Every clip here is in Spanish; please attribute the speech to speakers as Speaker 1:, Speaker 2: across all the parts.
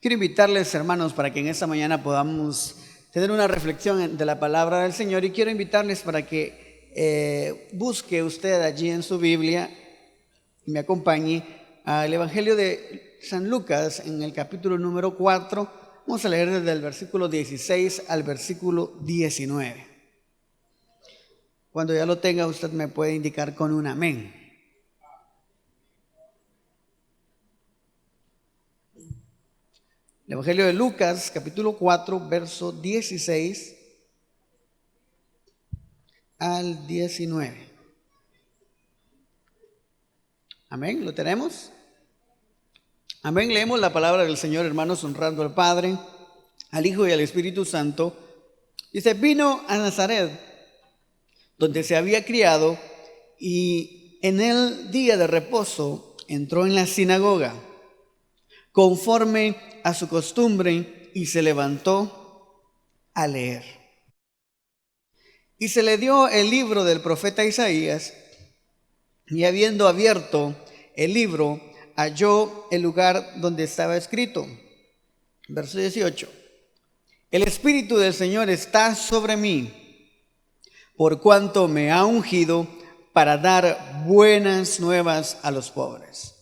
Speaker 1: Quiero invitarles, hermanos, para que en esta mañana podamos tener una reflexión de la palabra del Señor, y quiero invitarles para que busque usted allí en su Biblia y me acompañe al Evangelio de San Lucas en el capítulo número 4. Vamos a leer desde el versículo 16 al versículo 19. Cuando ya lo tenga, usted me puede indicar con un amén. El Evangelio de Lucas, capítulo 4, verso 16 al 19. Amén, ¿lo tenemos? Amén, leemos la palabra del Señor, hermanos, honrando al Padre, al Hijo y al Espíritu Santo. Dice: vino a Nazaret, donde se había criado, y en el día de reposo entró en la sinagoga, conforme a su costumbre, y se levantó a leer. Y se le dio el libro del profeta Isaías, y habiendo abierto el libro, halló el lugar donde estaba escrito. Verso 18. El Espíritu del Señor está sobre mí, por cuanto me ha ungido para dar buenas nuevas a los pobres.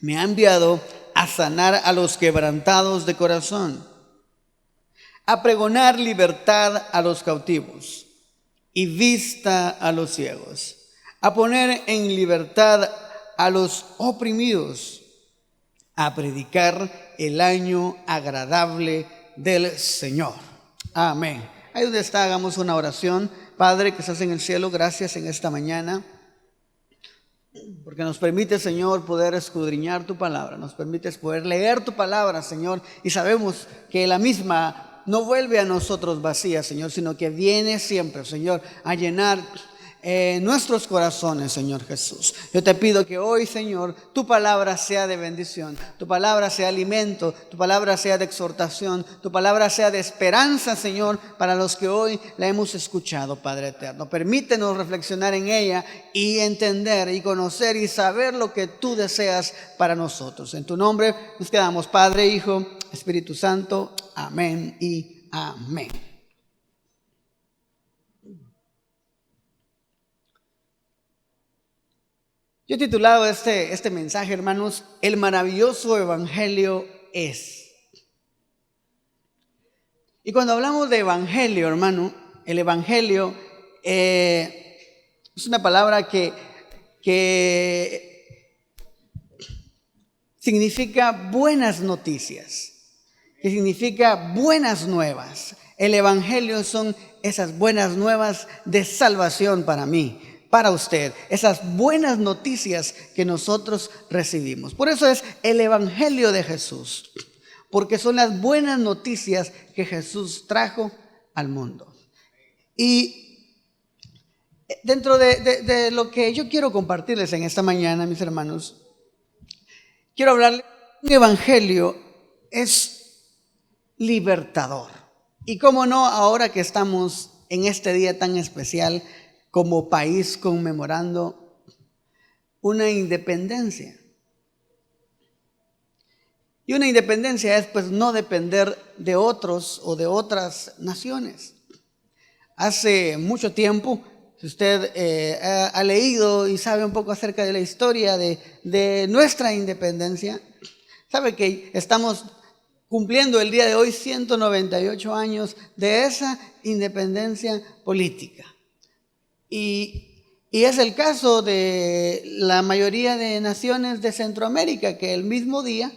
Speaker 1: Me ha enviado a sanar a los quebrantados de corazón, a pregonar libertad a los cautivos y vista a los ciegos, a poner en libertad a los oprimidos, a predicar el año agradable del Señor. Amén. Ahí donde está, hagamos una oración. Padre que estás en el cielo, gracias en esta mañana, porque nos permite, Señor, poder escudriñar tu palabra, nos permites poder leer tu palabra, Señor, y sabemos que la misma no vuelve a nosotros vacía, Señor, sino que viene siempre, Señor, a llenar nuestros corazones, Señor Jesús. Yo te pido que hoy, Señor, tu palabra sea de bendición, tu palabra sea alimento, tu palabra sea de exhortación, tu palabra sea de esperanza, Señor, para los que hoy la hemos escuchado, Padre eterno. Permítenos reflexionar en ella y entender y conocer y saber lo que tú deseas para nosotros. En tu nombre nos quedamos, Padre, Hijo, Espíritu Santo. Amén y amén. Yo he titulado este mensaje, hermanos, El maravilloso evangelio es. Y cuando hablamos de evangelio, hermano, el evangelio es una palabra que significa buenas noticias, que significa buenas nuevas. El evangelio son esas buenas nuevas de salvación para mí, para usted, esas buenas noticias que nosotros recibimos. Por eso es el evangelio de Jesús, porque son las buenas noticias que Jesús trajo al mundo. Y dentro de lo que yo quiero compartirles en esta mañana, mis hermanos, quiero hablarles de un evangelio es libertador. Y cómo no, ahora que estamos en este día tan especial como país conmemorando una independencia. Y una independencia es pues no depender de otros o de otras naciones. Hace mucho tiempo, si usted ha leído y sabe un poco acerca de la historia de nuestra independencia, sabe que estamos cumpliendo el día de hoy 198 años de esa independencia política. Y es el caso de la mayoría de naciones de Centroamérica, que el mismo día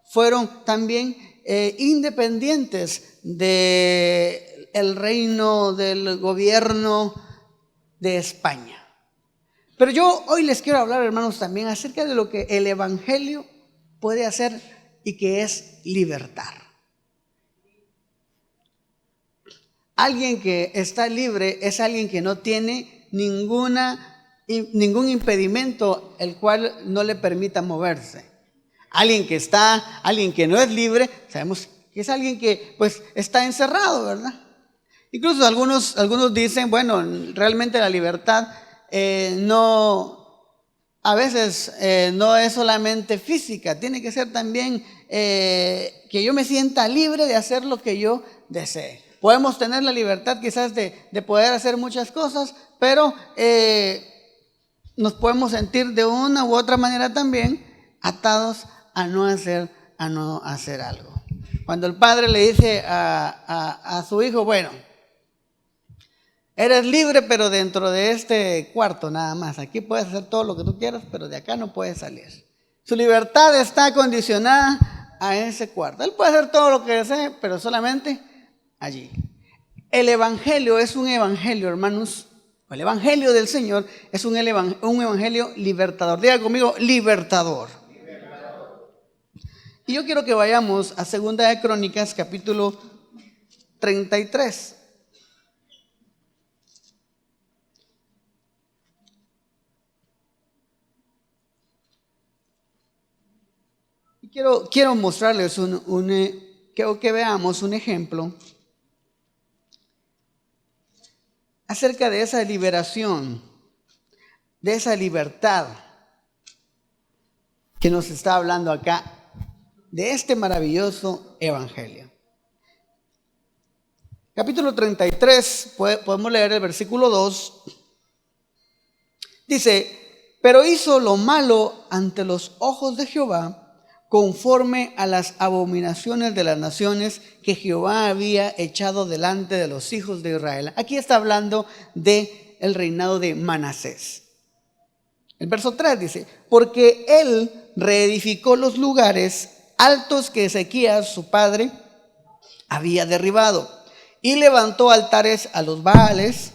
Speaker 1: fueron también independientes del reino del gobierno de España. Pero yo hoy les quiero hablar, hermanos, también acerca de lo que el evangelio puede hacer y que es libertar. Alguien que está libre es alguien que no tiene ningún impedimento el cual no le permita moverse. Alguien que no es libre, sabemos que es alguien que pues está encerrado, ¿verdad? Incluso algunos dicen, bueno, realmente la libertad a veces no es solamente física, tiene que ser también que yo me sienta libre de hacer lo que yo desee. Podemos tener la libertad quizás de poder hacer muchas cosas, pero nos podemos sentir de una u otra manera también atados a no hacer algo. Cuando el padre le dice a su hijo, bueno, eres libre, pero dentro de este cuarto nada más. Aquí puedes hacer todo lo que tú quieras, pero de acá no puedes salir. Su libertad está condicionada a ese cuarto. Él puede hacer todo lo que desee, pero solamente allí. El evangelio es un evangelio, hermanos. El evangelio del Señor es un evangelio libertador. Diga conmigo, libertador. Y yo quiero que vayamos a 2 de Crónicas, capítulo 33. Y quiero mostrarles que veamos un ejemplo acerca de esa liberación, de esa libertad que nos está hablando acá, de este maravilloso evangelio. Capítulo 33, podemos leer el versículo 2. Dice, pero hizo lo malo ante los ojos de Jehová, conforme a las abominaciones de las naciones que Jehová había echado delante de los hijos de Israel. Aquí está hablando del reinado de Manasés. El verso 3 dice, porque él reedificó los lugares altos que Ezequías, su padre, había derribado, y levantó altares a los Baales,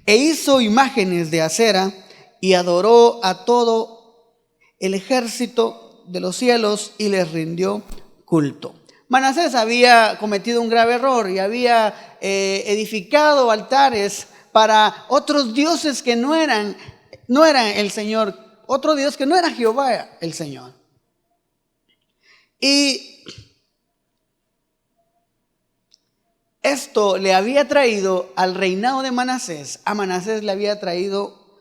Speaker 1: e hizo imágenes de acera, y adoró a todo el ejército de los cielos, y les rindió culto. Manasés había cometido un grave error y había edificado altares para otros dioses que no eran el Señor, otro Dios que no era Jehová el Señor. Y esto le había traído al reinado de Manasés, a Manasés le había traído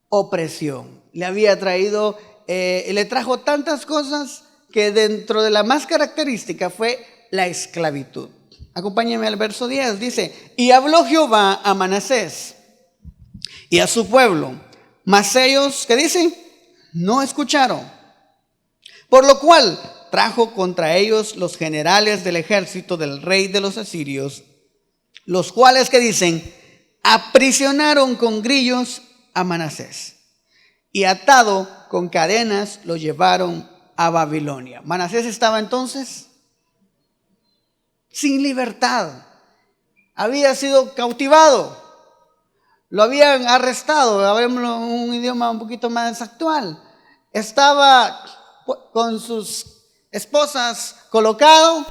Speaker 1: opresión, le trajo tantas cosas que dentro de la más característica fue la esclavitud. Acompáñenme al verso 10, dice, y habló Jehová a Manasés y a su pueblo, mas ellos, ¿qué dicen? No escucharon. Por lo cual trajo contra ellos los generales del ejército del rey de los asirios, los cuales, ¿qué dicen? Aprisionaron con grillos a Manasés, y atado con cadenas lo llevaron a Babilonia. Manasés estaba entonces sin libertad. Había sido cautivado. Lo habían arrestado. Hablemos un idioma un poquito más actual. Estaba con sus esposas colocado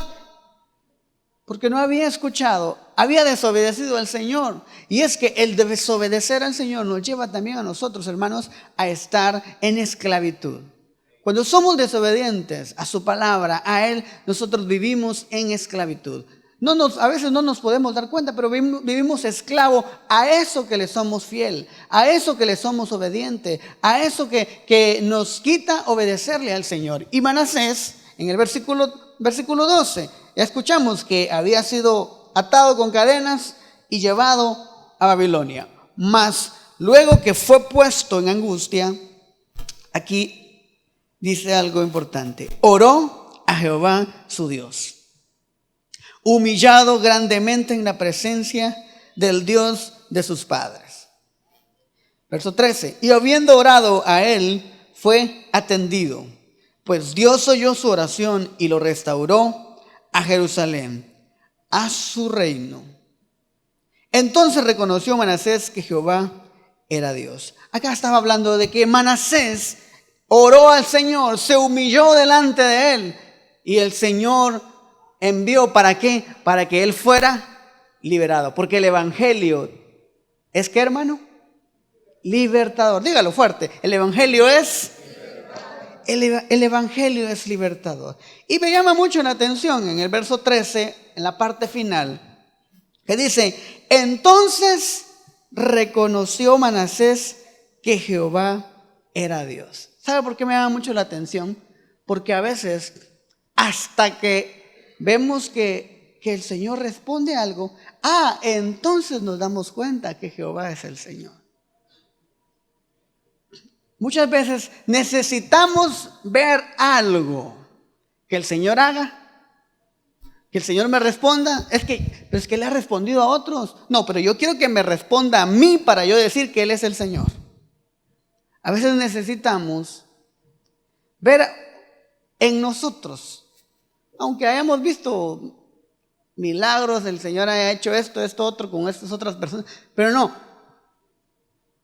Speaker 1: porque no había escuchado, había desobedecido al Señor. Y es que el desobedecer al Señor nos lleva también a nosotros, hermanos, a estar en esclavitud. Cuando somos desobedientes a su palabra, a Él, nosotros vivimos en esclavitud. A veces no nos podemos dar cuenta, pero vivimos esclavo a eso que le somos fiel, a eso que le somos obediente, a eso que nos quita obedecerle al Señor. Y Manasés, en el versículo 12, ya escuchamos que había sido atado con cadenas y llevado a Babilonia. Mas luego que fue puesto en angustia, aquí dice algo importante, oró a Jehová su Dios, humillado grandemente en la presencia del Dios de sus padres. Verso 13, y habiendo orado a él, fue atendido, pues Dios oyó su oración y lo restauró a Jerusalén, a su reino. Entonces reconoció Manasés que Jehová era Dios. Acá estaba hablando de que Manasés oró al Señor, se humilló delante de él, y el Señor envió, ¿para qué? Para que él fuera liberado. Porque el evangelio es, ¿qué, hermano? Libertador. Dígalo fuerte. El evangelio es el evangelio es libertador. Y me llama mucho la atención en el verso 13, en la parte final, que dice, entonces reconoció Manasés que Jehová era Dios. ¿Sabe por qué me llama mucho la atención? porque a veces hasta que vemos que el Señor responde algo, entonces nos damos cuenta que Jehová es el Señor. Muchas veces necesitamos ver algo que el Señor haga, que el Señor me responda. Pero es que le ha respondido a otros. No, pero yo quiero que me responda a mí para yo decir que Él es el Señor. A veces necesitamos ver en nosotros, aunque hayamos visto milagros, el Señor haya hecho esto, otro con estas otras personas, pero no.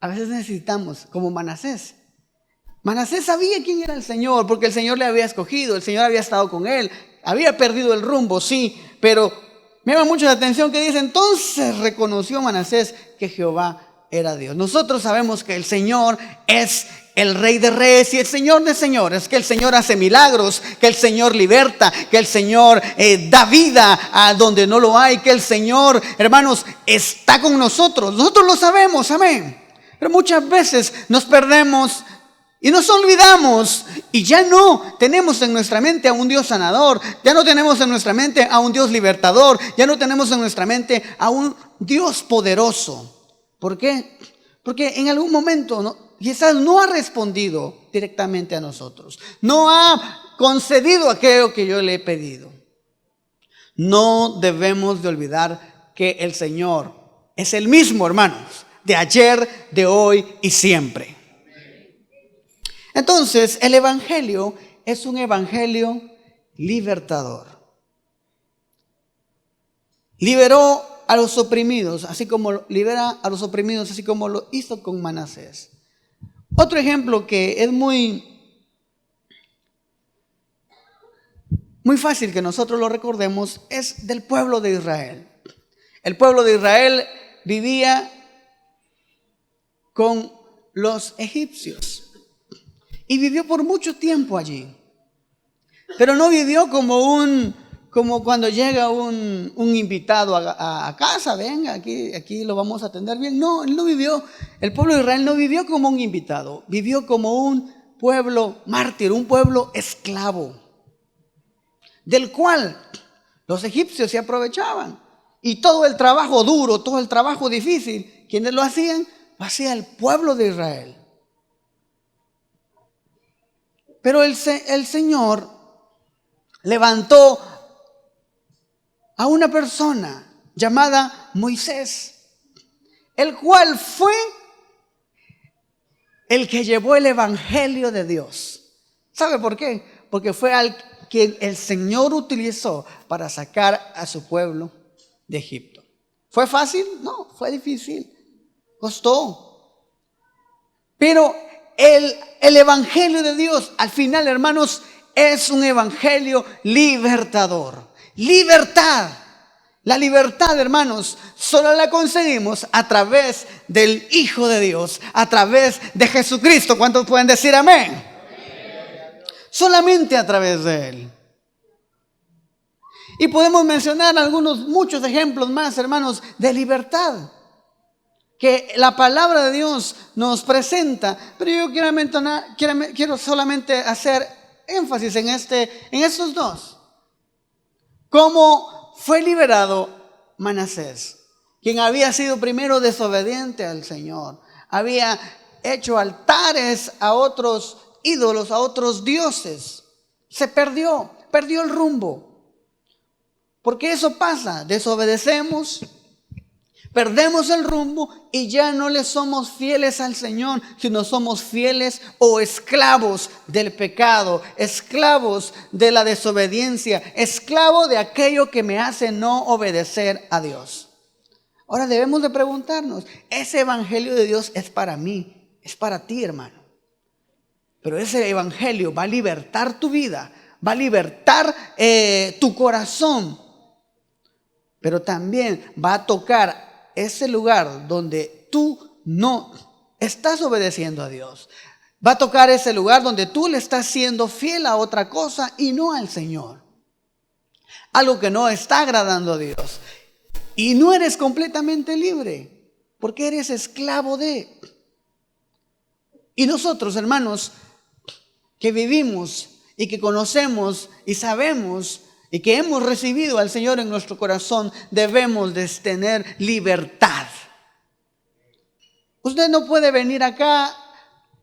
Speaker 1: A veces necesitamos, como Manasés. Manasés sabía quién era el Señor, porque el Señor le había escogido, el Señor había estado con él, había perdido el rumbo, sí, pero me llama mucho la atención que dice, entonces reconoció Manasés que Jehová era Dios. Nosotros sabemos que el Señor es el Rey de Reyes y el Señor de Señores, que el Señor hace milagros, que el Señor liberta, que el Señor da vida a donde no lo hay, que el Señor, hermanos, está con nosotros. Nosotros lo sabemos, amén. Pero muchas veces nos perdemos y nos olvidamos y ya no tenemos en nuestra mente a un Dios sanador, ya no tenemos en nuestra mente a un Dios libertador, ya no tenemos en nuestra mente a un Dios poderoso. ¿Por qué? Porque en algún momento quizás no ha respondido directamente a nosotros, no ha concedido aquello que yo le he pedido. No debemos de olvidar que el Señor es el mismo, hermanos, de ayer, de hoy y siempre. Entonces, el evangelio es un evangelio libertador. Liberó a los oprimidos, así como libera a los oprimidos, así como lo hizo con Manasés. Otro ejemplo que es muy fácil que nosotros lo recordemos es del pueblo de Israel. El pueblo de Israel vivía con los egipcios. Y vivió por mucho tiempo allí. Pero no vivió como cuando llega un invitado a casa, venga, aquí lo vamos a atender bien. No, él no vivió, el pueblo de Israel no vivió como un invitado, vivió como un pueblo mártir, un pueblo esclavo, del cual los egipcios se aprovechaban. Y todo el trabajo duro, todo el trabajo difícil, ¿quiénes lo hacían? Lo hacía el pueblo de Israel. Pero el Señor levantó a una persona llamada Moisés, el cual fue el que llevó el evangelio de Dios. ¿Sabe por qué? Porque fue al quien el Señor utilizó para sacar a su pueblo de Egipto. ¿Fue fácil? No, fue difícil. Costó. Pero el evangelio de Dios, al final, hermanos, es un evangelio libertador. Libertad. La libertad, hermanos, solo la conseguimos a través del Hijo de Dios, a través de Jesucristo. ¿Cuántos pueden decir amén? Solamente a través de Él. Y podemos mencionar muchos ejemplos más, hermanos, de libertad que la palabra de Dios nos presenta. Pero yo quiero solamente hacer énfasis en estos dos. ¿Cómo fue liberado Manasés? Quien había sido primero desobediente al Señor, había hecho altares a otros ídolos, a otros dioses. Se perdió el rumbo. Porque eso pasa, desobedecemos, perdemos el rumbo y ya no le somos fieles al Señor, sino somos fieles o esclavos del pecado, esclavos de la desobediencia, esclavo de aquello que me hace no obedecer a Dios. Ahora debemos de preguntarnos, ¿ese evangelio de Dios es para mí? Es para ti, hermano. Pero ese evangelio va a libertar tu vida, va a libertar tu corazón, pero también va a tocar ese lugar donde tú no estás obedeciendo a Dios. Va a tocar ese lugar donde tú le estás siendo fiel a otra cosa y no al Señor. Algo que no está agradando a Dios. Y no eres completamente libre, porque eres esclavo de. Y nosotros, hermanos, que vivimos y que conocemos y sabemos y que hemos recibido al Señor en nuestro corazón, debemos de tener libertad. Usted no puede venir acá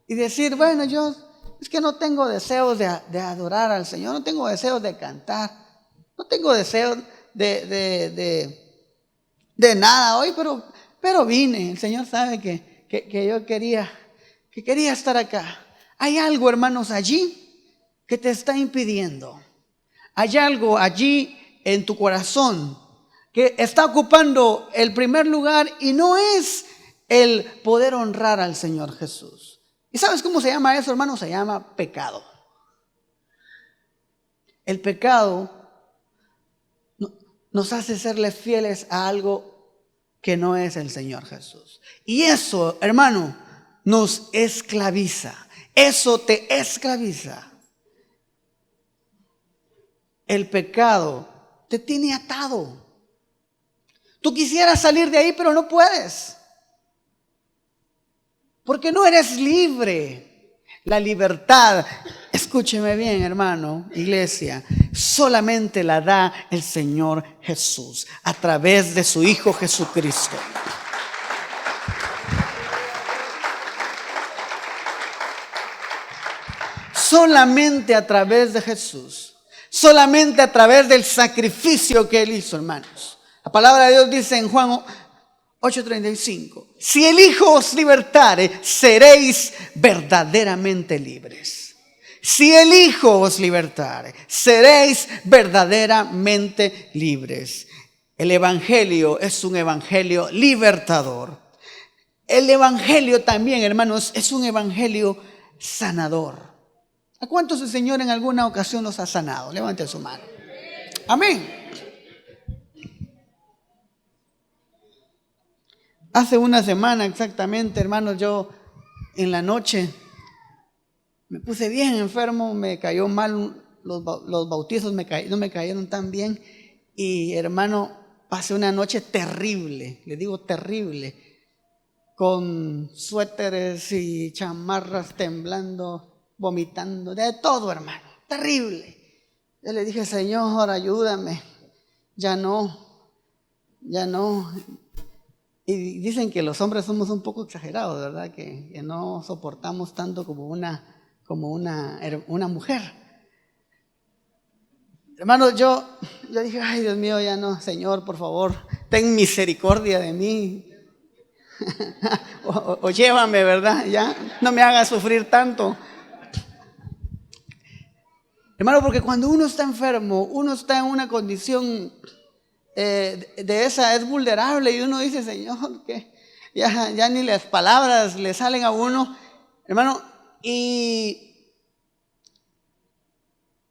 Speaker 1: y decir, bueno, yo es que no tengo deseos de adorar al Señor, no tengo deseos de cantar, no tengo deseos de nada hoy, pero vine. El Señor sabe que yo quería estar acá. Hay algo, hermanos, allí que te está impidiendo. Hay algo allí en tu corazón que está ocupando el primer lugar y no es el poder honrar al Señor Jesús. ¿Y sabes cómo se llama eso, hermano? Se llama pecado. El pecado nos hace serle fieles a algo que no es el Señor Jesús. Y eso, hermano, nos esclaviza. Eso te esclaviza. El pecado te tiene atado. Tú quisieras salir de ahí, pero no puedes. Porque no eres libre. La libertad, escúcheme bien, hermano, iglesia, solamente la da el Señor Jesús a través de su Hijo Jesucristo. Solamente a través de Jesús. Solamente a través del sacrificio que Él hizo, hermanos. La palabra de Dios dice en Juan 8:35, si el Hijo os libertare, seréis verdaderamente libres. Si el Hijo os libertare, seréis verdaderamente libres. El Evangelio es un Evangelio libertador. El Evangelio también, hermanos, es un Evangelio sanador. ¿A cuántos el Señor en alguna ocasión los ha sanado? Levante su mano. Amén. Hace una semana exactamente, hermanos, yo en la noche me puse bien enfermo, me cayó mal, los bautizos no me cayeron tan bien. Y hermano, pasé una noche terrible, le digo terrible, con suéteres y chamarras temblando, vomitando, de todo, hermano, terrible. Yo le dije, Señor, ayúdame, ya no. Y dicen que los hombres somos un poco exagerados, ¿verdad? Que no soportamos tanto como una mujer. Hermano, yo dije, ay Dios mío, ya no, Señor, por favor, ten misericordia de mí. o llévame, ¿verdad? Ya, no me hagas sufrir tanto. Hermano, porque cuando uno está enfermo, uno está en una condición de esa, es vulnerable, y uno dice, Señor, que ya ni las palabras le salen a uno, hermano. Y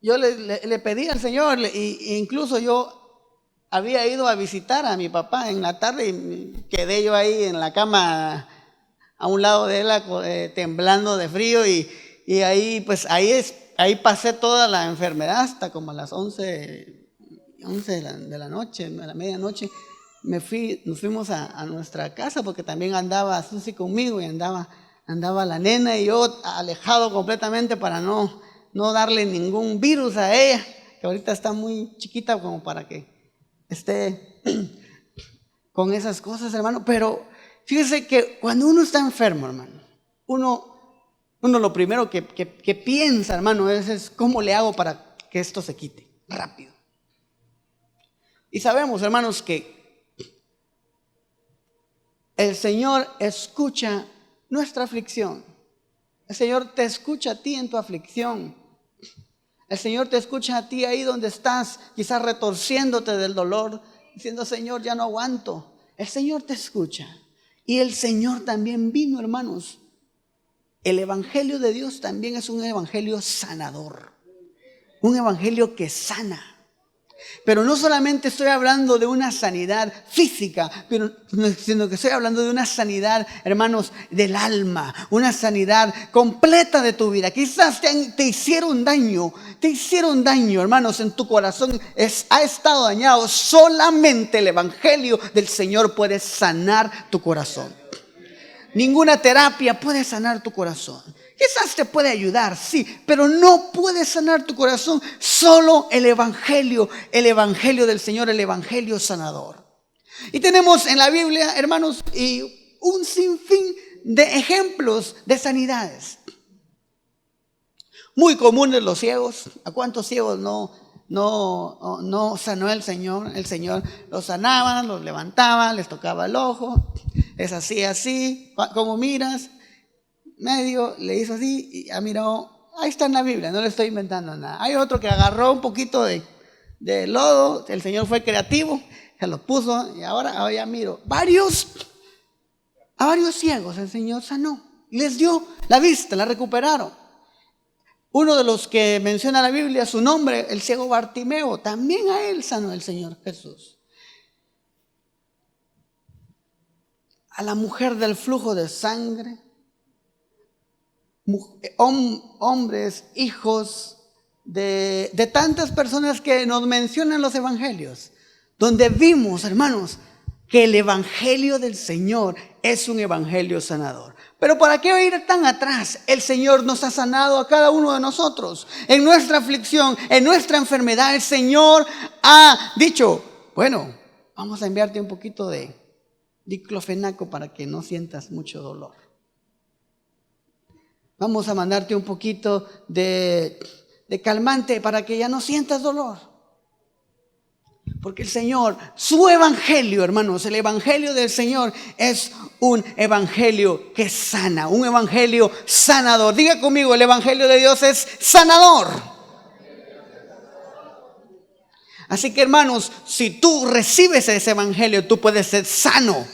Speaker 1: yo le pedí al Señor, e incluso yo había ido a visitar a mi papá en la tarde y quedé yo ahí en la cama a un lado de él, temblando de frío, y ahí pues ahí pasé toda la enfermedad hasta como a las 11 de la noche, a la medianoche. Nos fuimos a nuestra casa porque también andaba Susi conmigo y andaba la nena y yo alejado completamente para no darle ningún virus a ella, que ahorita está muy chiquita como para que esté con esas cosas, hermano. Pero fíjese que cuando uno está enfermo, hermano, uno lo primero que piensa, hermano, es cómo le hago para que esto se quite rápido. Y sabemos, hermanos, que el Señor escucha nuestra aflicción. El Señor te escucha a ti en tu aflicción. El Señor te escucha a ti ahí donde estás, quizás retorciéndote del dolor, diciendo, Señor, ya no aguanto. El Señor te escucha. Y el Señor también vino, hermanos. El Evangelio de Dios también es un Evangelio sanador. Un Evangelio que sana. Pero no solamente estoy hablando de una sanidad física, sino que estoy hablando de una sanidad, hermanos, del alma, una sanidad completa de tu vida. Quizás te hicieron daño, hermanos, en tu corazón ha estado dañado. Solamente el Evangelio del Señor puede sanar tu corazón. Ninguna terapia puede sanar tu corazón. Quizás te puede ayudar, sí, pero no puede sanar tu corazón. Solo el Evangelio del Señor, el Evangelio sanador. Y tenemos en la Biblia, hermanos, y un sinfín de ejemplos de sanidades. Muy comunes los ciegos. ¿A cuántos ciegos no sanó el Señor? El Señor los sanaba, los levantaba, les tocaba el ojo, les hacía así, como miras, medio, le hizo así y ha mirado. Ahí está en la Biblia, no le estoy inventando nada. Hay otro que agarró un poquito de lodo, el Señor fue creativo, se lo puso y ahora ya miro. A varios ciegos el Señor sanó, les dio la vista, la recuperaron. Uno de los que menciona la Biblia, su nombre, el ciego Bartimeo, también a él sanó el Señor Jesús. A la mujer del flujo de sangre, hombres, hijos de tantas personas que nos mencionan los evangelios, donde vimos, hermanos, que el evangelio del Señor es un evangelio sanador. Pero ¿para qué ir tan atrás? El Señor nos ha sanado a cada uno de nosotros. En nuestra aflicción, en nuestra enfermedad, el Señor ha dicho, bueno, vamos a enviarte un poquito de diclofenaco para que no sientas mucho dolor. Vamos a mandarte un poquito de calmante para que ya no sientas dolor. Porque el Señor, su evangelio, hermanos, el evangelio del Señor es un evangelio que sana, un evangelio sanador. Diga conmigo, el evangelio de Dios es sanador. Así que, hermanos, si tú recibes ese evangelio, tú puedes ser sano.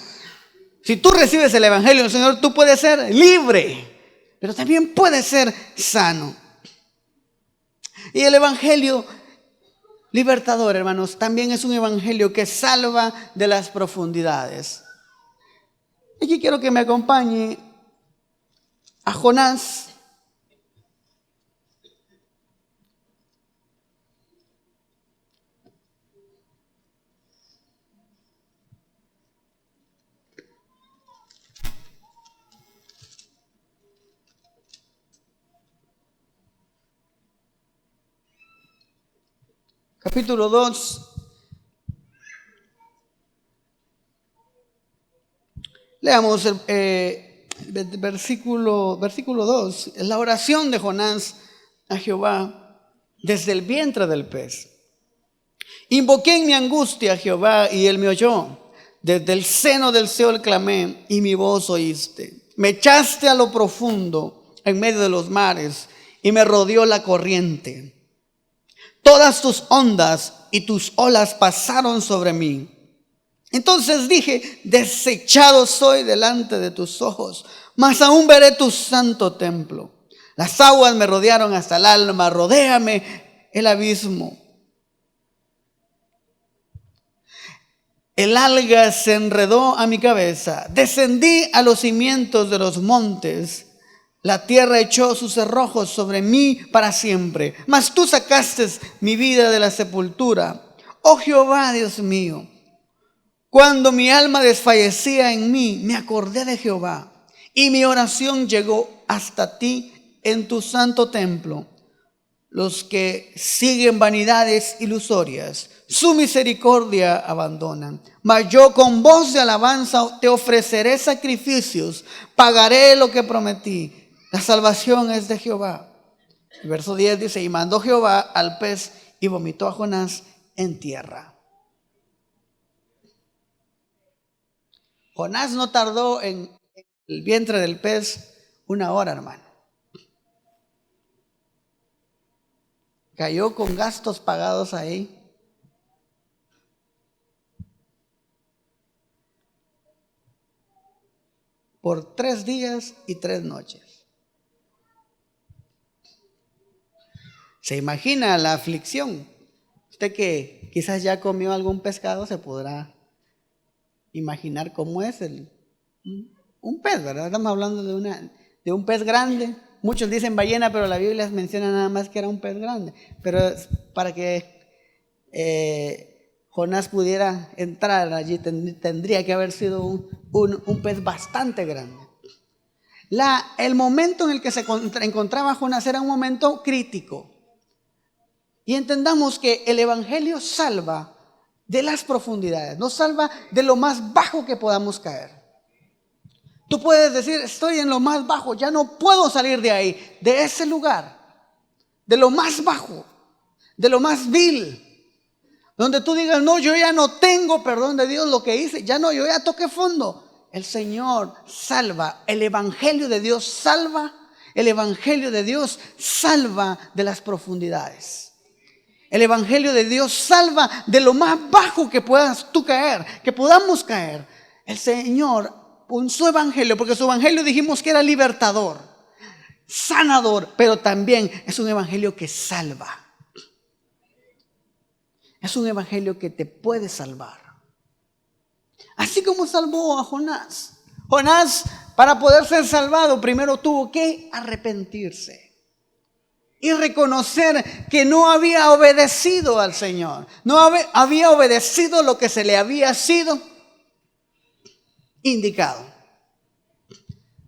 Speaker 1: Si tú recibes el evangelio del Señor, tú puedes ser libre, pero también puedes ser sano. Y el evangelio libertador, hermanos, también es un evangelio que salva de las profundidades. Aquí quiero que me acompañe a Jonás. Capítulo 2. Leamos el versículo 2. Es la oración de Jonás a Jehová desde el vientre del pez. Invoqué en mi angustia a Jehová y él me oyó. Desde el seno del Seol clamé y mi voz oíste. Me echaste a lo profundo en medio de los mares y me rodeó la corriente. Todas tus ondas y tus olas pasaron sobre mí. Entonces dije, desechado soy delante de tus ojos, mas aún veré tu santo templo. Las aguas me rodearon hasta el alma, rodéame el abismo. El alga se enredó a mi cabeza, descendí a los cimientos de los montes. La tierra echó sus cerrojos sobre mí para siempre. Mas tú sacaste mi vida de la sepultura. Oh Jehová, Dios mío, cuando mi alma desfallecía en mí, me acordé de Jehová. Y mi oración llegó hasta ti en tu santo templo. Los que siguen vanidades ilusorias, su misericordia abandonan. Mas yo con voz de alabanza te ofreceré sacrificios, pagaré lo que prometí. La salvación es de Jehová. El verso 10 dice, y mandó Jehová al pez y vomitó a Jonás en tierra. Jonás no tardó en el vientre del pez 1 hora, hermano. Cayó con gastos pagados ahí. Por 3 días y 3 noches. ¿Se imagina la aflicción? Usted que quizás ya comió algún pescado se podrá imaginar cómo es un pez, ¿verdad? Estamos hablando de un pez grande. Muchos dicen ballena, pero la Biblia menciona nada más que era un pez grande. Pero para que Jonás pudiera entrar allí tendría que haber sido un pez bastante grande. El momento en el que se encontraba Jonás era un momento crítico. Y entendamos que el evangelio salva de las profundidades, nos salva de lo más bajo que podamos caer. Tú puedes decir, estoy en lo más bajo, ya no puedo salir de ahí, de ese lugar, de lo más bajo, de lo más vil. Donde tú digas, no, yo ya no tengo perdón de Dios lo que hice, ya no, yo ya toqué fondo. El Señor salva, el evangelio de Dios salva, el evangelio de Dios salva de las profundidades. El evangelio de Dios salva de lo más bajo que puedas tú caer, que podamos caer. El Señor, con su evangelio, porque su evangelio dijimos que era libertador, sanador, pero también es un evangelio que salva. Es un evangelio que te puede salvar. Así como salvó a Jonás. Jonás, para poder ser salvado, primero tuvo que arrepentirse y reconocer que no había obedecido al Señor. No había obedecido lo que se le había sido indicado.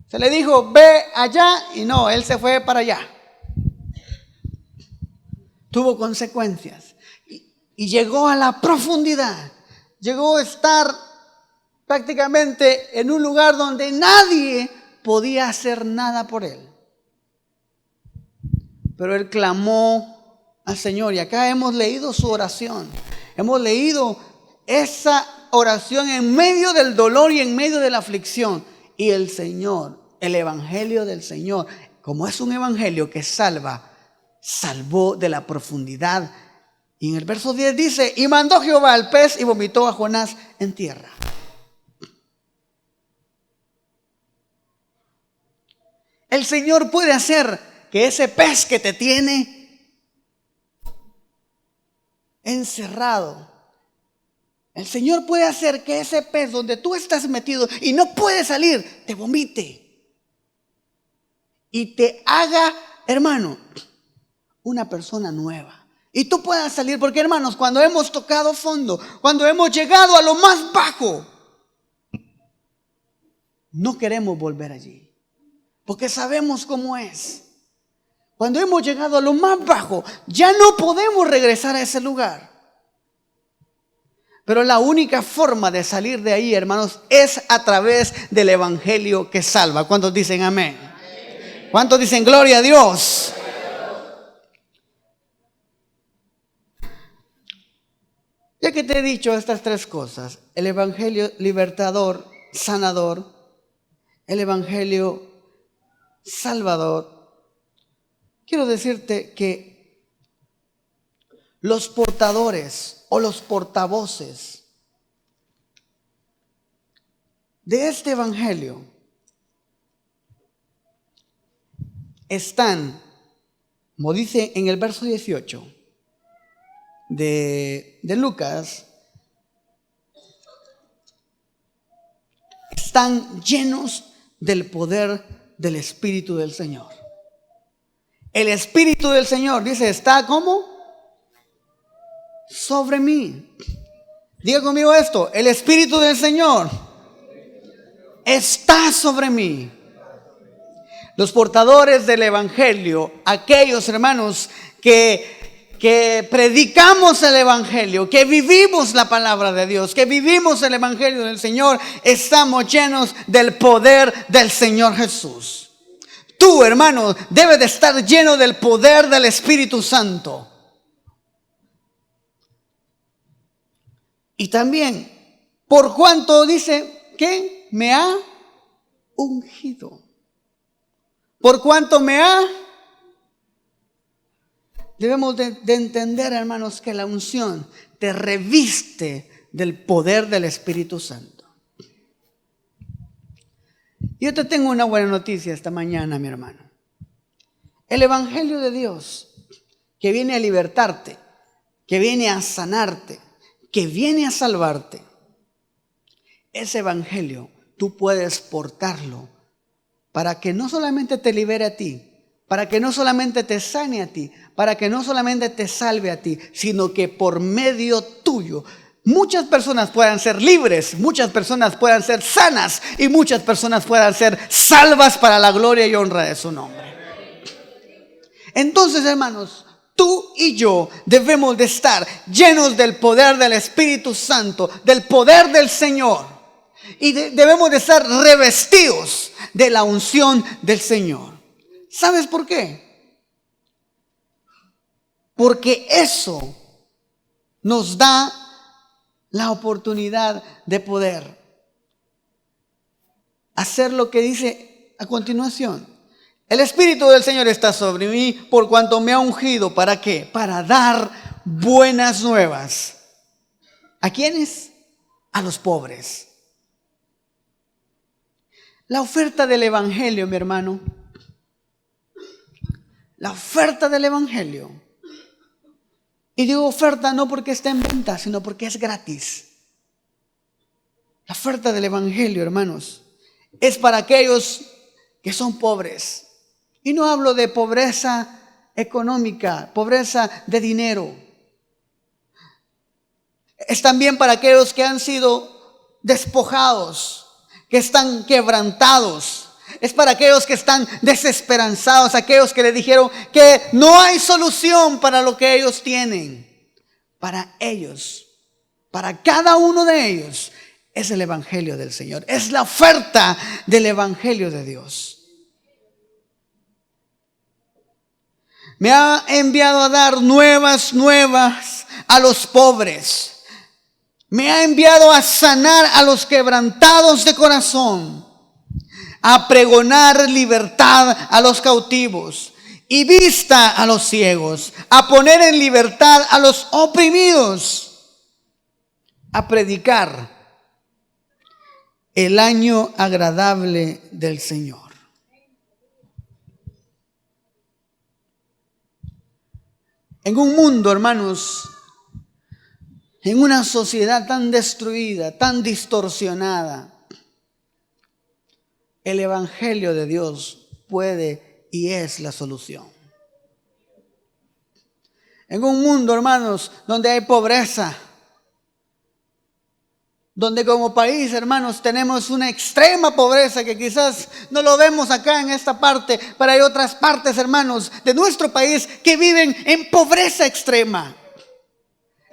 Speaker 1: Se le dijo, ve allá, y no, él se fue para allá. Tuvo consecuencias. Y llegó a la profundidad. Llegó a estar prácticamente en un lugar donde nadie podía hacer nada por él. Pero él clamó al Señor. Y acá hemos leído su oración. Hemos leído esa oración en medio del dolor y en medio de la aflicción. Y el Señor, el evangelio del Señor, como es un evangelio que salva, salvó de la profundidad. Y en el verso 10 dice, y mandó Jehová al pez y vomitó a Jonás en tierra. El Señor puede hacer que ese pez que te tiene encerrado, el Señor puede hacer que ese pez donde tú estás metido y no puedes salir, te vomite. Y te haga, hermano, una persona nueva. Y tú puedas salir, porque hermanos, cuando hemos tocado fondo, cuando hemos llegado a lo más bajo, no queremos volver allí, porque sabemos cómo es. Cuando hemos llegado a lo más bajo, ya no podemos regresar a ese lugar. Pero la única forma de salir de ahí, hermanos, es a través del evangelio que salva. ¿Cuántos dicen amén? ¿Cuántos dicen gloria a Dios? Ya que te he dicho estas tres cosas, el evangelio libertador, sanador, el evangelio salvador, quiero decirte que los portadores o los portavoces de este evangelio están, como dice en el verso 18, de Lucas, están llenos del poder del Espíritu del Señor. El Espíritu del Señor, dice, está ¿cómo? Sobre mí. Diga conmigo esto, el Espíritu del Señor está sobre mí. Los portadores del Evangelio, aquellos hermanos que predicamos el evangelio, que vivimos la palabra de Dios, que vivimos el evangelio del Señor, estamos llenos del poder del Señor Jesús. Tú, hermano, debes de estar lleno del poder del Espíritu Santo. Y también, por cuanto dice que me ha ungido. Por cuanto me ha. Debemos de entender, hermanos, que la unción te reviste del poder del Espíritu Santo. Yo te tengo una buena noticia esta mañana, mi hermano. El Evangelio de Dios, que viene a libertarte, que viene a sanarte, que viene a salvarte, ese Evangelio tú puedes portarlo para que no solamente te libere a ti, para que no solamente te sane a ti, para que no solamente te salve a ti, sino que por medio tuyo muchas personas puedan ser libres, muchas personas puedan ser sanas y muchas personas puedan ser salvas para la gloria y honra de su nombre. Entonces, hermanos, tú y yo debemos de estar llenos del poder del Espíritu Santo, del poder del Señor. Y debemos de estar revestidos de la unción del Señor. ¿Sabes por qué? Porque eso nos da la oportunidad de poder hacer lo que dice a continuación. El Espíritu del Señor está sobre mí por cuanto me ha ungido. ¿Para qué? Para dar buenas nuevas. ¿A quiénes? A los pobres. La oferta del Evangelio, mi hermano. La oferta del Evangelio. Y digo oferta no porque esté en venta, sino porque es gratis. La oferta del Evangelio, hermanos, es para aquellos que son pobres. Y no hablo de pobreza económica, pobreza de dinero. Es también para aquellos que han sido despojados, que están quebrantados. Es para aquellos que están desesperanzados, aquellos que le dijeron que no hay solución para lo que ellos tienen. Para ellos, para cada uno de ellos, es el Evangelio del Señor. Es la oferta del Evangelio de Dios. Me ha enviado a dar nuevas a los pobres. Me ha enviado a sanar a los quebrantados de corazón, a pregonar libertad a los cautivos y vista a los ciegos, a poner en libertad a los oprimidos, a predicar el año agradable del Señor. En un mundo, hermanos, en una sociedad tan destruida, tan distorsionada, el Evangelio de Dios puede y es la solución. En un mundo, hermanos, donde hay pobreza, donde como país, hermanos, tenemos una extrema pobreza que quizás no lo vemos acá en esta parte, pero hay otras partes, hermanos, de nuestro país que viven en pobreza extrema,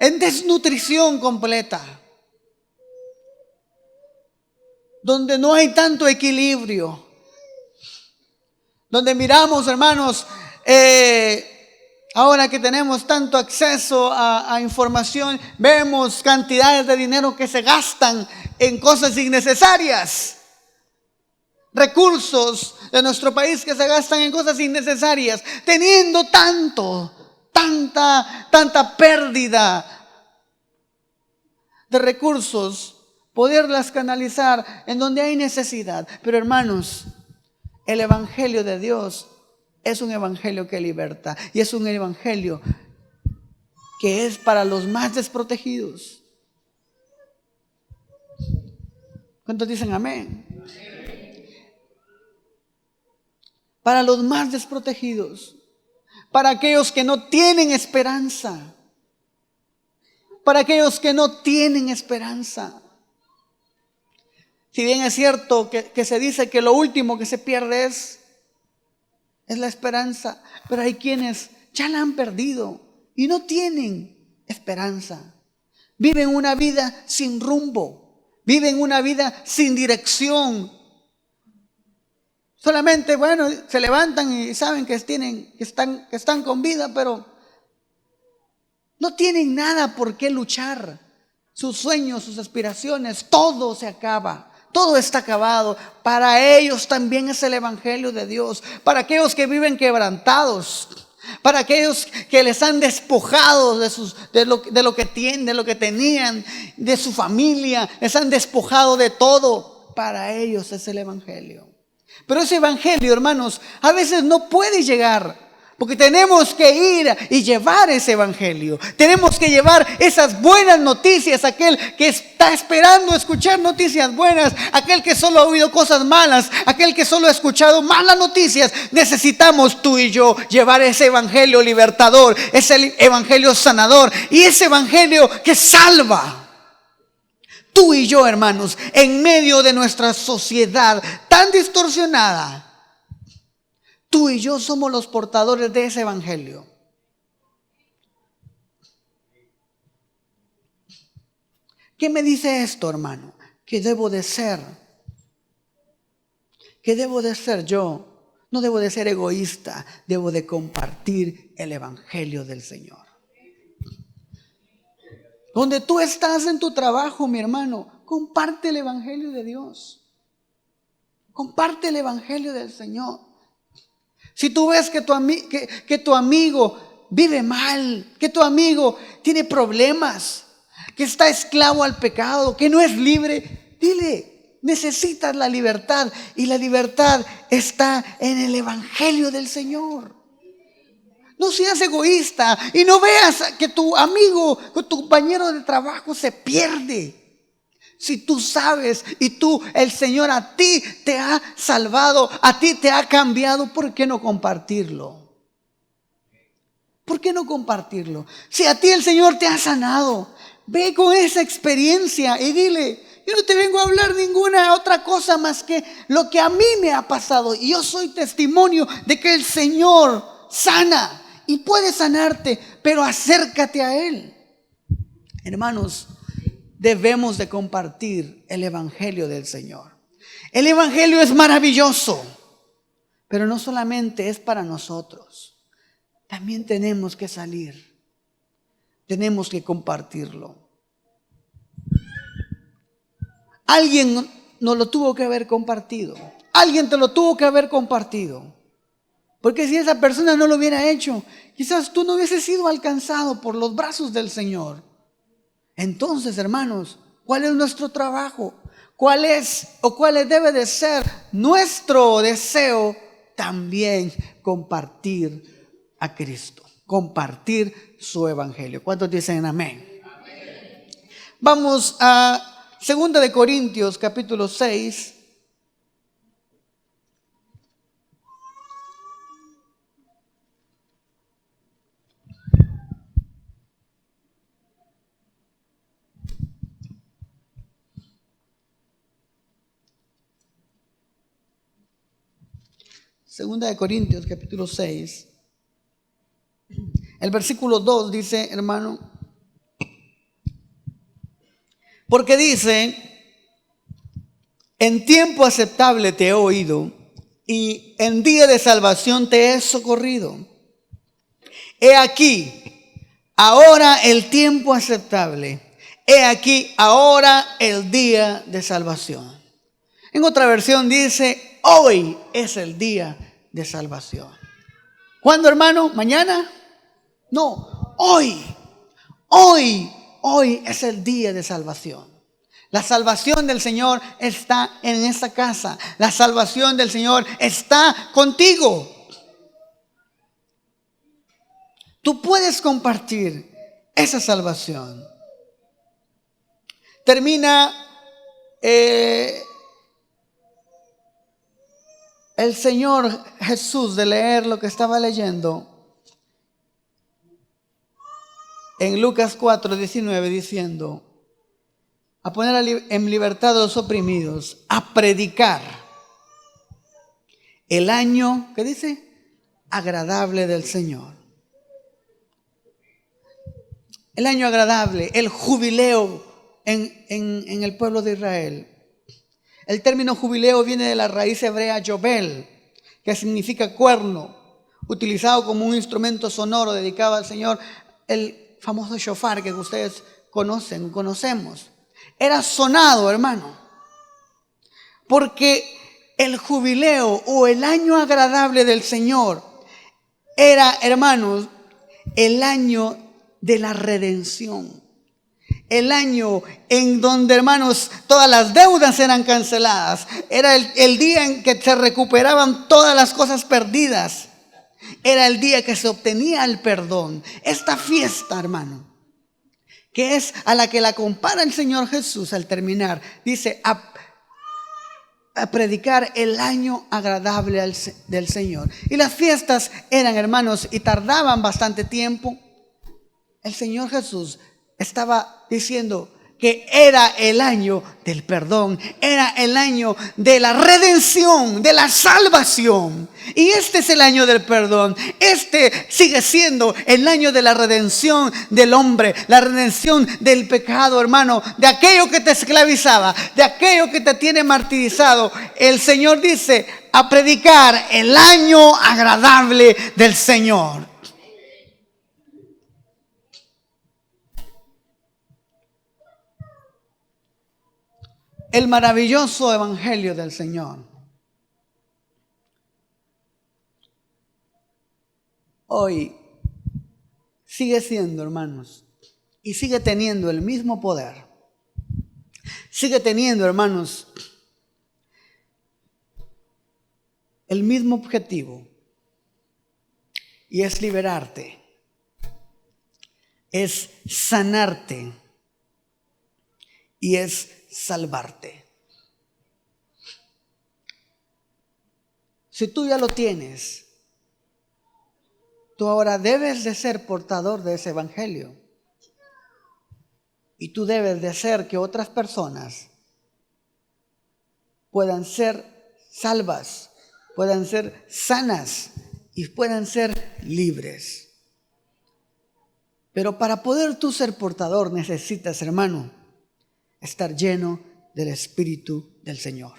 Speaker 1: en desnutrición completa, donde no hay tanto equilibrio, donde miramos, hermanos, ahora que tenemos tanto acceso a información, vemos cantidades de dinero que se gastan en cosas innecesarias. Recursos de nuestro país que se gastan en cosas innecesarias, teniendo tanta pérdida de recursos, poderlas canalizar en donde hay necesidad. Pero hermanos, el Evangelio de Dios es un evangelio que liberta y es un evangelio que es para los más desprotegidos. ¿Cuántos dicen amén? Para los más desprotegidos, para aquellos que no tienen esperanza, para aquellos que no tienen esperanza. Si bien es cierto que se dice que lo último que se pierde es la esperanza, pero hay quienes ya la han perdido y no tienen esperanza. Viven una vida sin rumbo, viven una vida sin dirección. Solamente, bueno, se levantan y saben que están con vida, pero no tienen nada por qué luchar. Sus sueños, sus aspiraciones, todo se acaba. Todo está acabado. Para ellos también es el Evangelio de Dios. Para aquellos que viven quebrantados. Para aquellos que les han despojado de lo que tienen, de lo que tenían, de su familia. Les han despojado de todo. Para ellos es el Evangelio. Pero ese Evangelio, hermanos, a veces no puede llegar. Porque tenemos que ir y llevar ese Evangelio. Tenemos que llevar esas buenas noticias a aquel que está esperando escuchar noticias buenas. Aquel que solo ha oído cosas malas. Aquel que solo ha escuchado malas noticias. Necesitamos tú y yo llevar ese Evangelio libertador. Ese Evangelio sanador. Y ese Evangelio que salva. Tú y yo, hermanos, en medio de nuestra sociedad tan distorsionada, tú y yo somos los portadores de ese evangelio. ¿Qué me dice esto, hermano? ¿Qué debo de ser? ¿Qué debo de ser yo? No debo de ser egoísta, debo de compartir el evangelio del Señor. Donde tú estás en tu trabajo, mi hermano, comparte el evangelio de Dios. Comparte el evangelio del Señor. Si tú ves que tu amigo vive mal, que tu amigo tiene problemas, que está esclavo al pecado, que no es libre, dile: necesitas la libertad, y la libertad está en el evangelio del Señor. No seas egoísta y no veas que tu amigo, tu compañero de trabajo se pierde. Si tú sabes y el Señor a ti te ha salvado, a ti te ha cambiado, ¿por qué no compartirlo? ¿Por qué no compartirlo? Si a ti el Señor te ha sanado, ve con esa experiencia y dile: yo no te vengo a hablar ninguna otra cosa más que lo que a mí me ha pasado. Y yo soy testimonio de que el Señor sana y puede sanarte, pero acércate a Él. Hermanos, debemos de compartir el evangelio del Señor. El evangelio es maravilloso, pero no solamente es para nosotros. También tenemos que salir. Tenemos que compartirlo. Alguien nos lo tuvo que haber compartido. Alguien te lo tuvo que haber compartido. Porque si esa persona no lo hubiera hecho, quizás tú no hubieses sido alcanzado por los brazos del Señor. Entonces, hermanos, ¿cuál es nuestro trabajo? ¿Cuál debe de ser nuestro deseo? También compartir a Cristo, compartir su evangelio. ¿Cuántos dicen amén? Amén. Vamos a 2 de Corintios capítulo 6. Segunda de Corintios capítulo 6. El versículo 2 dice, hermano, porque dice: en tiempo aceptable te he oído, y en día de salvación te he socorrido. He aquí ahora el tiempo aceptable. He aquí ahora el día de salvación. En otra versión dice: hoy es el día de salvación. ¿Cuándo, hermano? ¿Mañana? No, hoy. Hoy es el día de salvación. La salvación del Señor está en esta casa. La salvación del Señor está contigo. Tú puedes compartir esa salvación. Termina el Señor Jesús de leer lo que estaba leyendo en Lucas 4:19, diciendo: a poner en libertad a los oprimidos, a predicar el año, ¿qué dice? Agradable del Señor. El año agradable, el jubileo en el pueblo de Israel. El término jubileo viene de la raíz hebrea yobel, que significa cuerno, utilizado como un instrumento sonoro dedicado al Señor. El famoso shofar que ustedes conocemos. Era sonado, hermano, porque el jubileo o el año agradable del Señor era, hermanos, el año de la redención. El año en donde, hermanos, todas las deudas eran canceladas. Era el día en que se recuperaban todas las cosas perdidas. Era el día que se obtenía el perdón. Esta fiesta, hermano, que es a la que la compara el Señor Jesús al terminar, dice: a predicar el año agradable del Señor. Y las fiestas eran, hermanos, y tardaban bastante tiempo. El Señor Jesús estaba diciendo que era el año del perdón, era el año de la redención, de la salvación. Y este es el año del perdón. Este sigue siendo el año de la redención del hombre, la redención del pecado, hermano, de aquello que te esclavizaba, de aquello que te tiene martirizado. El Señor dice: a predicar el año agradable del Señor. El maravilloso evangelio del Señor hoy sigue siendo, hermanos, y sigue teniendo el mismo poder. Sigue teniendo, hermanos, el mismo objetivo. Y es liberarte, es sanarte y es salvarte. Si tú ya lo tienes, tú ahora debes de ser portador de ese evangelio. Y tú debes de hacer que otras personas puedan ser salvas, puedan ser sanas y puedan ser libres. Pero para poder tú ser portador necesitas, hermano, estar lleno del Espíritu del Señor.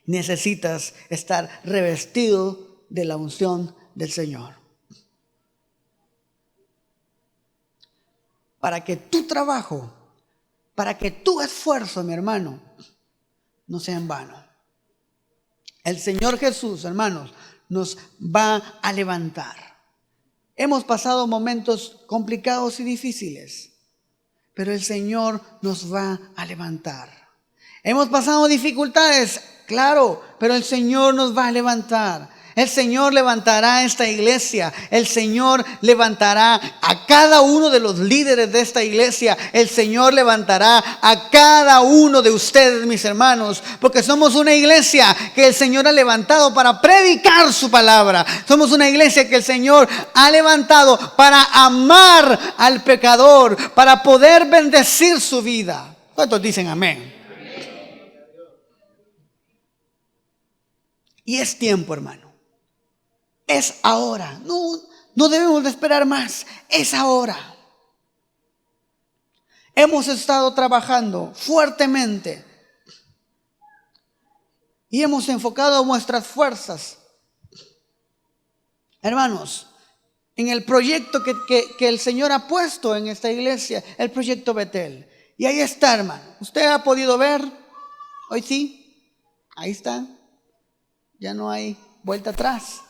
Speaker 1: Necesitas estar revestido de la unción del Señor. Para que tu trabajo, para que tu esfuerzo, mi hermano, no sea en vano. El Señor Jesús, hermanos, nos va a levantar. Hemos pasado momentos complicados y difíciles, pero el Señor nos va a levantar. Hemos pasado dificultades, claro, pero el Señor nos va a levantar. El Señor levantará esta iglesia. El Señor levantará a cada uno de los líderes de esta iglesia. El Señor levantará a cada uno de ustedes, mis hermanos, porque somos una iglesia que el Señor ha levantado para predicar su palabra. Somos una iglesia que el Señor ha levantado para amar al pecador, para poder bendecir su vida. ¿Cuántos dicen amén? Y es tiempo, hermano. Es ahora. No debemos de esperar más. Es ahora. Hemos estado trabajando fuertemente y hemos enfocado nuestras fuerzas, hermanos, en el proyecto que el Señor ha puesto en esta iglesia, el proyecto Betel. Y ahí está, hermano. Usted ha podido ver. Hoy sí. Ahí está. Ya no hay vuelta atrás.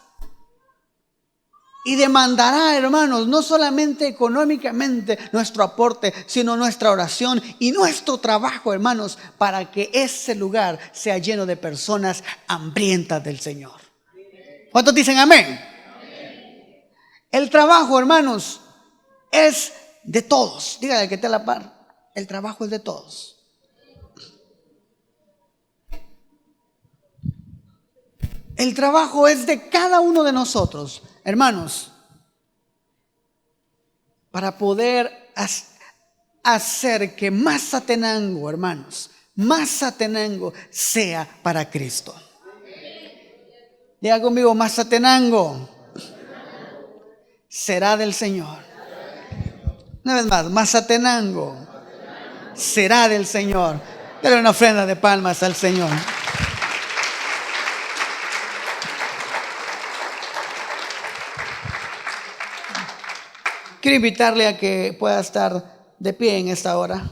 Speaker 1: Y demandará, hermanos, no solamente económicamente nuestro aporte, sino nuestra oración y nuestro trabajo, hermanos, para que ese lugar sea lleno de personas hambrientas del Señor. ¿Cuántos dicen amén? El trabajo, hermanos, es de todos. Dígale que esté a la par. El trabajo es de todos. El trabajo es de cada uno de nosotros, hermanos, para poder hacer que Mazatenango, hermanos, Mazatenango sea para Cristo. Diga conmigo: Mazatenango será del Señor. Una vez más: Mazatenango será del Señor. Dale una ofrenda de palmas al Señor. Quiero invitarle a que pueda estar de pie en esta hora.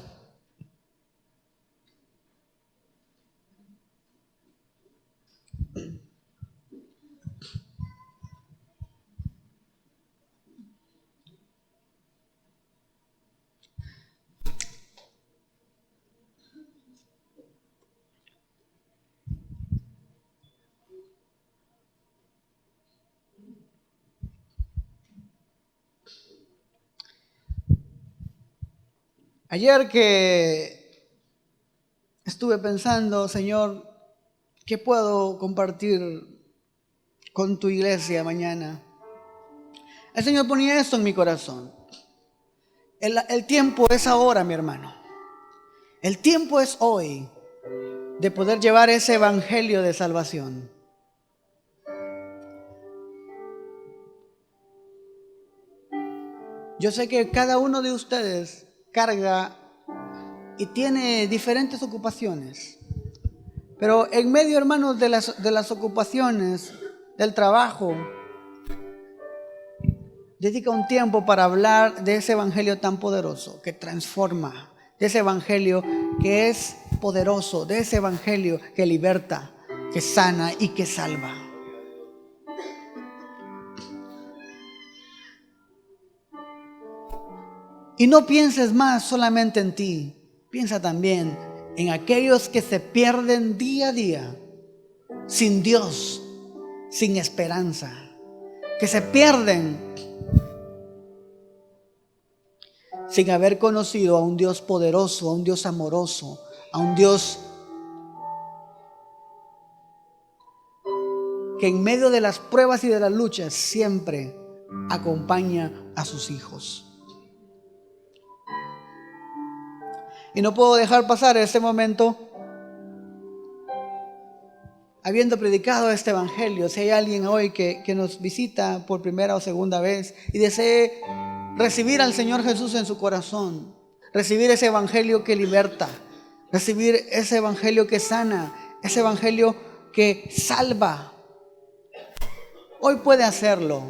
Speaker 1: Ayer que estuve pensando, Señor, ¿qué puedo compartir con tu iglesia mañana? El Señor ponía esto en mi corazón. El tiempo es ahora, mi hermano. El tiempo es hoy de poder llevar ese evangelio de salvación. Yo sé que cada uno de ustedes carga y tiene diferentes ocupaciones, pero en medio, hermanos, de las ocupaciones, del trabajo, dedica un tiempo para hablar de ese evangelio tan poderoso que transforma, de ese evangelio que es poderoso, de ese evangelio que liberta, que sana y que salva. Y no pienses más solamente en ti, piensa también en aquellos que se pierden día a día, sin Dios, sin esperanza, que se pierden sin haber conocido a un Dios poderoso, a un Dios amoroso, a un Dios que en medio de las pruebas y de las luchas siempre acompaña a sus hijos. Y no puedo dejar pasar este momento habiendo predicado este evangelio. Si hay alguien hoy que nos visita por primera o segunda vez y desee recibir al Señor Jesús en su corazón, recibir ese evangelio que liberta, recibir ese evangelio que sana, ese evangelio que salva, hoy puede hacerlo.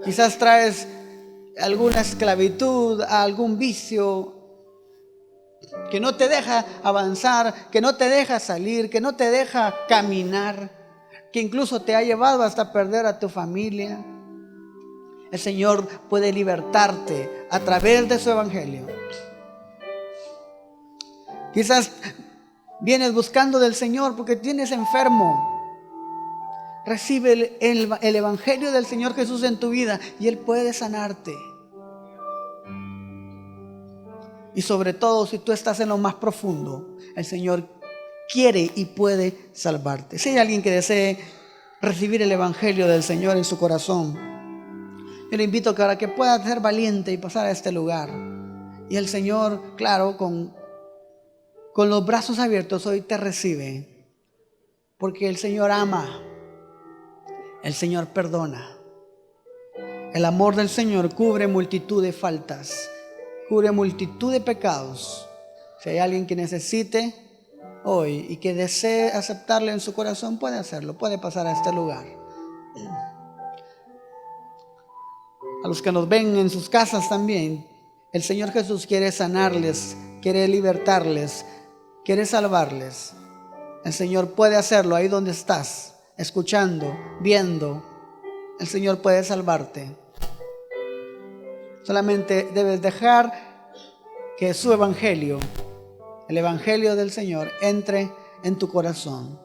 Speaker 1: Quizás traes alguna esclavitud, algún vicio que no te deja avanzar, que no te deja salir, que no te deja caminar, que incluso te ha llevado hasta perder a tu familia. El Señor puede libertarte a través de su evangelio. Quizás vienes buscando del Señor porque tienes enfermo. Recibe el evangelio del Señor Jesús en tu vida y Él puede sanarte. Y sobre todo, si tú estás en lo más profundo, el Señor quiere y puede salvarte. Si hay alguien que desee recibir el evangelio del Señor en su corazón, yo le invito a que pueda ser valiente y pasar a este lugar. Y el Señor, claro, con los brazos abiertos hoy te recibe. Porque el Señor ama, el Señor perdona. El amor del Señor cubre multitud de faltas, cubre multitud de pecados. Si hay alguien que necesite hoy y que desee aceptarle en su corazón, puede hacerlo, puede pasar a este lugar. A los que nos ven en sus casas también, el Señor Jesús quiere sanarles, quiere libertarles, quiere salvarles. El Señor puede hacerlo ahí donde estás, escuchando, viendo. El Señor puede salvarte. Solamente debes dejar que su evangelio, el evangelio del Señor, entre en tu corazón.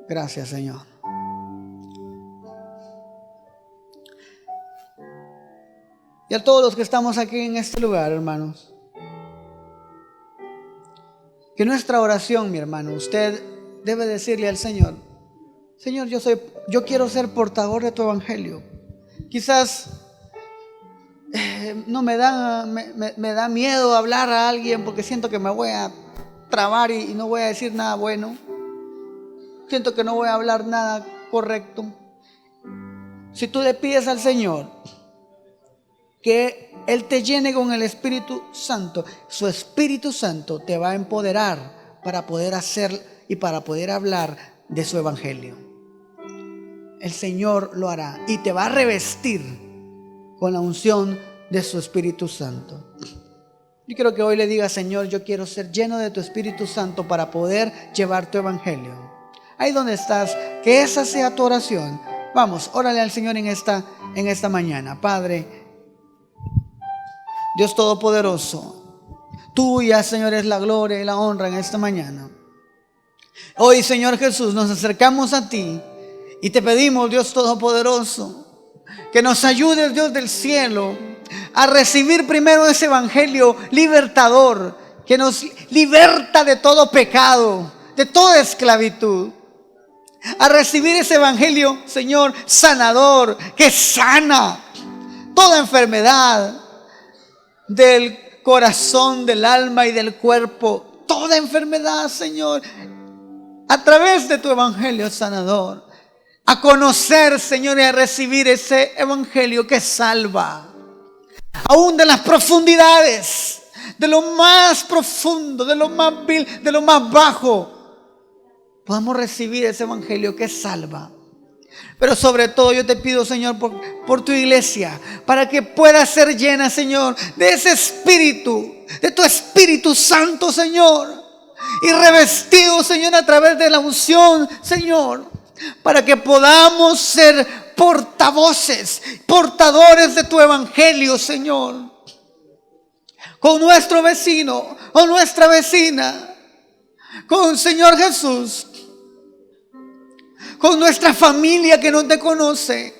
Speaker 1: Gracias, Señor. Y a todos los que estamos aquí en este lugar, hermanos, que nuestra oración, mi hermano, usted debe decirle al Señor: Señor, yo quiero ser portador de tu evangelio. Quizás no me da miedo hablar a alguien porque siento que me voy a trabar y no voy a decir nada bueno. Siento que no voy a hablar nada correcto. Si tú le pides al Señor que Él te llene con el Espíritu Santo, su Espíritu Santo te va a empoderar para poder hacer y para poder hablar de su evangelio. El Señor lo hará y te va a revestir con la unción de su Espíritu Santo. Yo quiero que hoy le diga: Señor, yo quiero ser lleno de tu Espíritu Santo para poder llevar tu evangelio. Ahí donde estás, que esa sea tu oración. Vamos, órale al Señor en esta mañana. Padre, Dios Todopoderoso, tuya, Señor, es la gloria y la honra en esta mañana. Hoy, Señor Jesús, nos acercamos a ti y te pedimos, Dios Todopoderoso, que nos ayudes, Dios del cielo, a recibir primero ese evangelio libertador que nos liberta de todo pecado, de toda esclavitud. a recibir ese evangelio, Señor, sanador, que sana toda enfermedad del corazón, del alma y del cuerpo. Toda enfermedad, Señor, a través de tu evangelio sanador. A conocer, Señor, y a recibir ese evangelio que salva. Aún de las profundidades, de lo más profundo, de lo más vil, de lo más bajo, podamos recibir ese evangelio que salva. Pero sobre todo yo te pido, Señor, por tu iglesia, para que pueda ser llena, Señor, de ese espíritu, de tu Espíritu Santo, Señor, y revestido, Señor, a través de la unción, Señor, para que podamos ser portavoces, portadores de tu evangelio, Señor, con nuestro vecino o nuestra vecina, con Señor Jesús, con nuestra familia que no te conoce,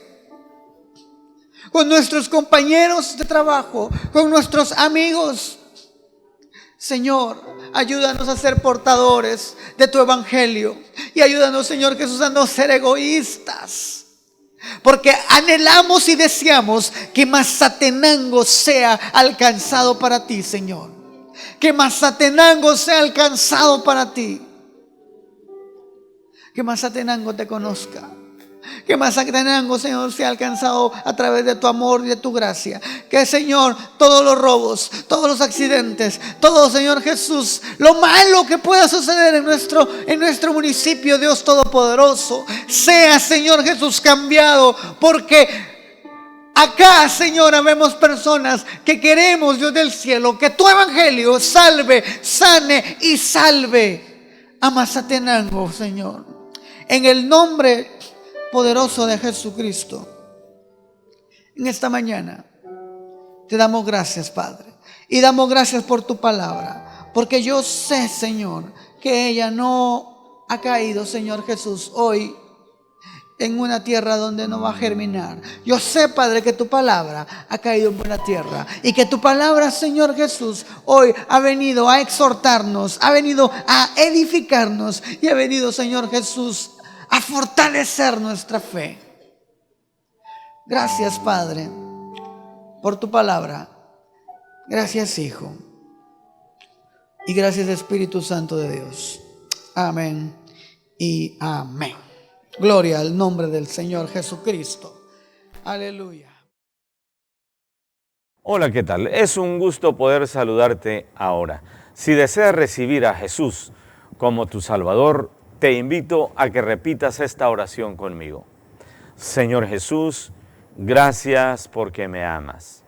Speaker 1: con nuestros compañeros de trabajo, con nuestros amigos. Señor, ayúdanos a ser portadores de tu evangelio y ayúdanos, Señor Jesús, a no ser egoístas, porque anhelamos y deseamos que Mazatenango sea alcanzado para ti, Señor. Que Mazatenango sea alcanzado para ti. Que Mazatenango te conozca. Que Mazatenango, Señor, sea alcanzado a través de tu amor y de tu gracia. Que, Señor, todos los robos, todos los accidentes, todo, Señor Jesús, lo malo que pueda suceder en nuestro municipio, Dios Todopoderoso, sea, Señor Jesús, cambiado. Porque acá, Señor, vemos personas que queremos, Dios del cielo, que tu evangelio salve, sane y salve a Mazatenango, Señor. En el nombre poderoso de Jesucristo, en esta mañana te damos gracias, Padre, y damos gracias por tu palabra, porque yo sé, Señor, que ella no ha caído, Señor Jesús, hoy en una tierra donde no va a germinar. Yo sé, Padre, que tu palabra ha caído en buena tierra y que tu palabra, Señor Jesús, hoy ha venido a exhortarnos, ha venido a edificarnos y ha venido, Señor Jesús, a fortalecer nuestra fe. Gracias, Padre, por tu palabra. Gracias, Hijo. Y gracias, Espíritu Santo de Dios. Amén y amén. Gloria al nombre del Señor Jesucristo. Aleluya.
Speaker 2: Hola, ¿qué tal? Es un gusto poder saludarte ahora. Si deseas recibir a Jesús como tu Salvador, te invito a que repitas esta oración conmigo. Señor Jesús, gracias porque me amas.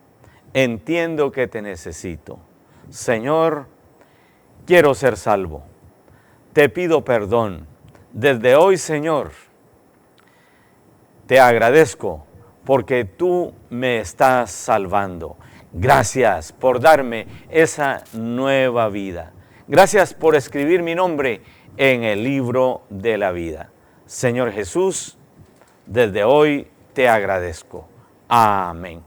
Speaker 2: Entiendo que te necesito. Señor, quiero ser salvo. Te pido perdón. Desde hoy, Señor, te agradezco porque tú me estás salvando. Gracias por darme esa nueva vida. Gracias por escribir mi nombre en el libro de la vida. Señor Jesús, desde hoy te agradezco. Amén.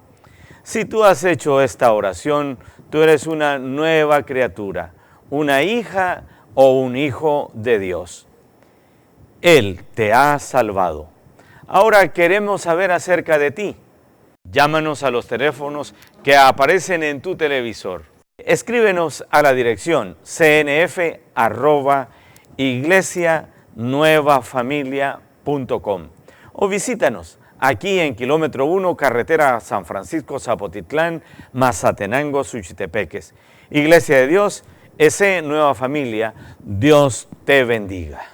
Speaker 2: Si tú has hecho esta oración, tú eres una nueva criatura, una hija o un hijo de Dios. Él te ha salvado. Ahora queremos saber acerca de ti. Llámanos a los teléfonos que aparecen en tu televisor. Escríbenos a la dirección cnf@iglesianuevafamilia.com o visítanos aquí en kilómetro 1, carretera San Francisco Zapotitlán, Mazatenango, Suchitepeques. Iglesia de Dios, S. Nueva Familia, Dios te bendiga.